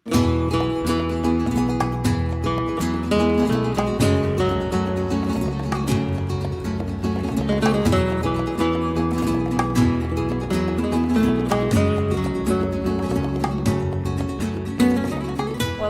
Well,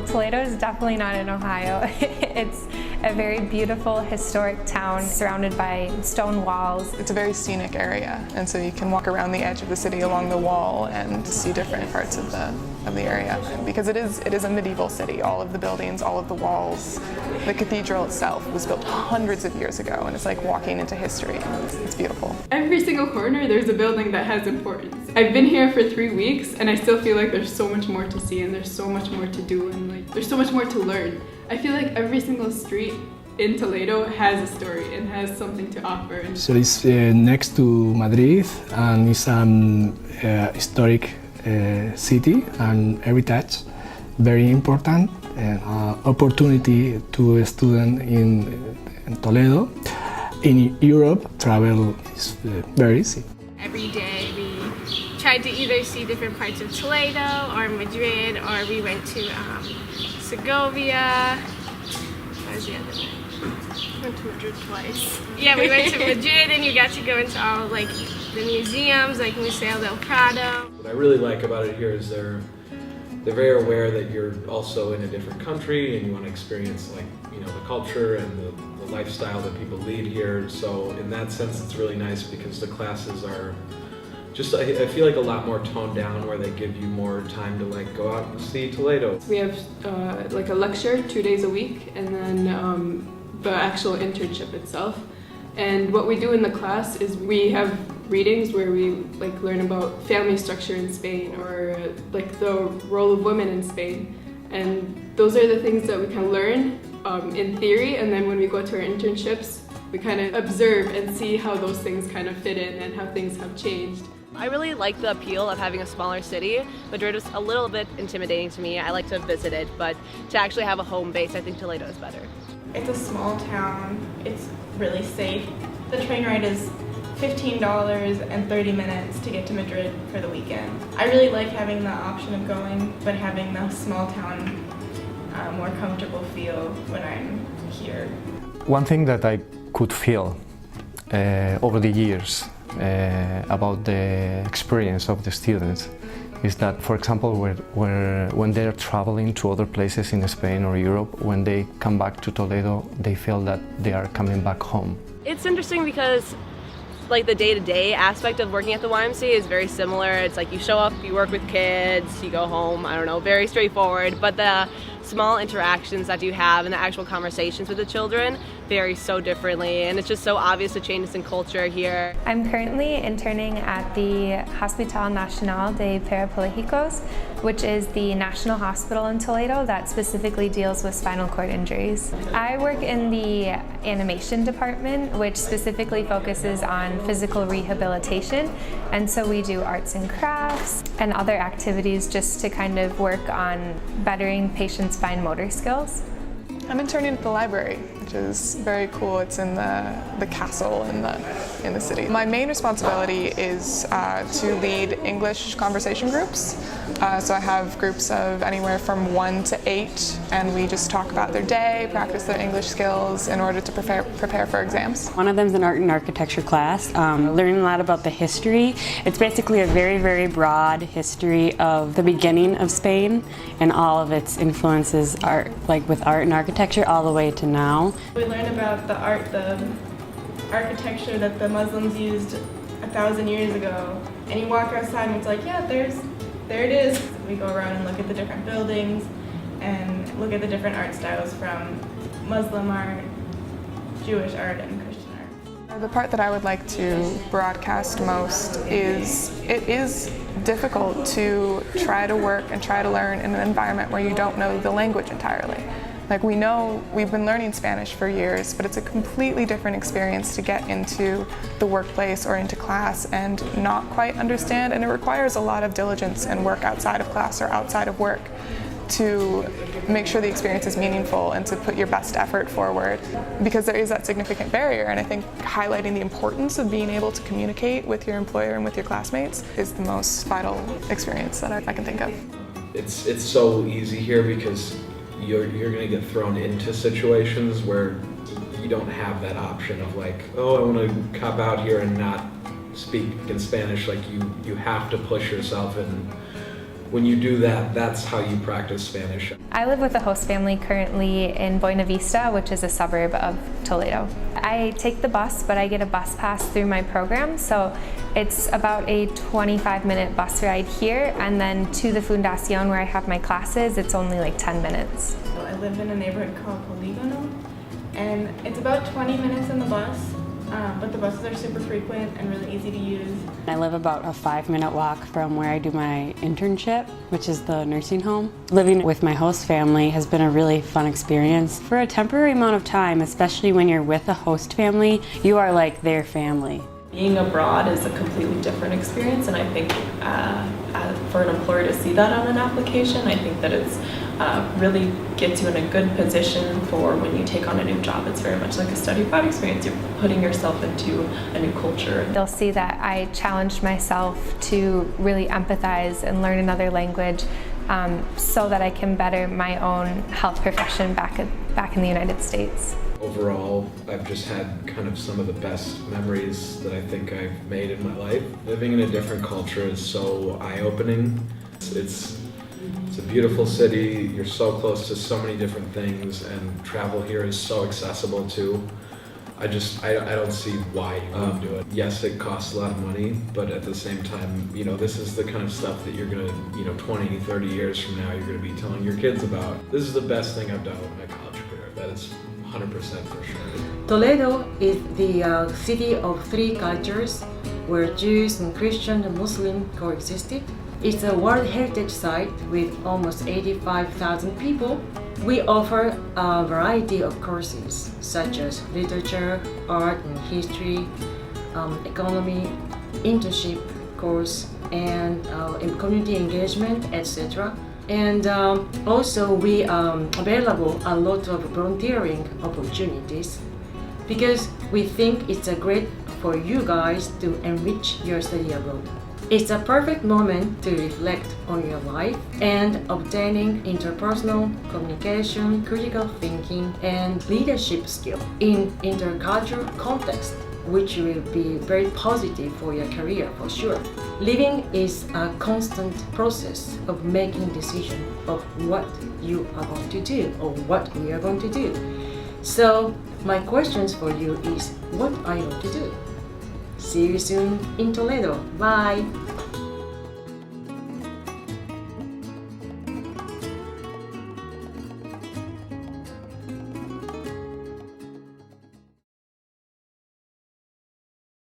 Toledo is definitely not in Ohio. It's a very beautiful, historic town surrounded by stone walls. It's a very scenic area, and so you can walk around the edge of the city along the wall and see different parts of the area. Because it is a medieval city. All of the buildings, all of the walls, the cathedral itself was built hundreds of years ago, and it's like walking into history. It's beautiful. Every single corner there's a building that has importance. I've been here for 3 weeks and I still feel like there's so much more to see and there's so much more to do and like there's so much more to learn. I feel like every single street in Toledo has a story and has something to offer. So it's next to Madrid and it's an historic city and heritage, very important, and opportunity to a student in Toledo. In Europe, travel is very easy. Every day we tried to either see different parts of Toledo or Madrid, or we went to Segovia. What was the other one? Went to Madrid twice. Yeah, we went to Madrid and you got to go into all like the museums like Museo del Prado. What I really like about it here is they're very aware that you're also in a different country and you want to experience like, you know, the culture and the lifestyle that people lead here. So in that sense it's really nice because the classes are just, I feel like a lot more toned down, where they give you more time to like go out and see Toledo. We have like a lecture 2 days a week and then the actual internship itself. And what we do in the class is we have readings where we like learn about family structure in Spain or like the role of women in Spain. And those are the things that we can learn in theory, and then when we go to our internships we kind of observe and see how those things kind of fit in and how things have changed. I really like the appeal of having a smaller city. Madrid is a little bit intimidating to me. I like to visit it, but to actually have a home base, I think Toledo is better. It's a small town. It's really safe. The train ride is $15 and 30 minutes to get to Madrid for the weekend. I really like having the option of going, but having the small town more comfortable feel when I'm here. One thing that I could feel over the years about the experience of the students is that, for example, when they're traveling to other places in Spain or Europe, when they come back to Toledo, they feel that they are coming back home. It's interesting because like the day-to-day aspect of working at the YMCA is very similar. It's like you show up, you work with kids, you go home, I don't know, very straightforward, but the small interactions that you have and the actual conversations with the children vary so differently, and it's just so obvious the changes in culture here. I'm currently interning at the Hospital Nacional de Parapléjicos, which is the national hospital in Toledo that specifically deals with spinal cord injuries. I work in the animation department, which specifically focuses on physical rehabilitation, and so we do arts and crafts and other activities just to kind of work on bettering patients' fine motor skills. I'm interning at the library, which is very cool. It's in the castle in the city. My main responsibility is to lead English conversation groups. So I have groups of anywhere from 1 to 8, and we just talk about their day, practice their English skills in order to prepare for exams. One of them is an art and architecture class, learning a lot about the history. It's basically a very, very broad history of the beginning of Spain and all of its influences, like with art and architecture, all the way to now. We learn about the architecture that the Muslims used 1,000 years ago, and you walk outside and it's like, yeah, there it is. We go around and look at the different buildings and look at the different art styles from Muslim art, Jewish art, and Christian art. The part that I would like to broadcast most is it is difficult to try to work and try to learn in an environment where you don't know the language entirely. Like, we know we've been learning Spanish for years, but it's a completely different experience to get into the workplace or into class and not quite understand, and it requires a lot of diligence and work outside of class or outside of work to make sure the experience is meaningful and to put your best effort forward, because there is that significant barrier. And I think highlighting the importance of being able to communicate with your employer and with your classmates is the most vital experience that I can think of. it's so easy here because you're gonna get thrown into situations where you don't have that option of like, oh, I want to cop out here and not speak in Spanish. Like you have to push yourself, and when you do that, that's how you practice Spanish. I live with a host family currently in Buena Vista, which is a suburb of Toledo. I take the bus, but I get a bus pass through my program, so it's about a 25-minute bus ride here, and then to the Fundación where I have my classes, it's only like 10 minutes. I live in a neighborhood called Toledo, and it's about 20 minutes in the bus, but the buses are super frequent and really easy to use. I live about a 5-minute walk from where I do my internship, which is the nursing home. Living with my host family has been a really fun experience. For a temporary amount of time, especially when you're with a host family, you are like their family. Being abroad is a completely different experience, and I think for an employer to see that on an application, I think that it's really gets you in a good position for when you take on a new job. It's very much like a study abroad experience. You're putting yourself into a new culture. They'll see that I challenged myself to really empathize and learn another language so that I can better my own health profession back in the United States. Overall, I've just had kind of some of the best memories that I think I've made in my life. Living in a different culture is so eye-opening. It's a beautiful city, you're so close to so many different things, and travel here is so accessible too. I don't see why you wouldn't do it. Yes, it costs a lot of money, but at the same time, this is the kind of stuff that you're gonna, 20, 30 years from now, you're gonna be telling your kids about. This is the best thing I've done with my college career. That is 100% for sure. Toledo is the city of three cultures where Jews and Christian and Muslim coexisted. It's a World Heritage Site with almost 85,000 people. We offer a variety of courses such as literature, art and history, economy, internship course, and community engagement, etc. And also we available a lot of volunteering opportunities because we think it's a great for you guys to enrich your study abroad. It's a perfect moment to reflect on your life and obtaining interpersonal communication, critical thinking, and leadership skill in intercultural context, which will be very positive for your career for sure. Living is a constant process of making decisions of what you are going to do or what we are going to do. So my questions for you is, what are you going to do? See you soon in Toledo. Bye!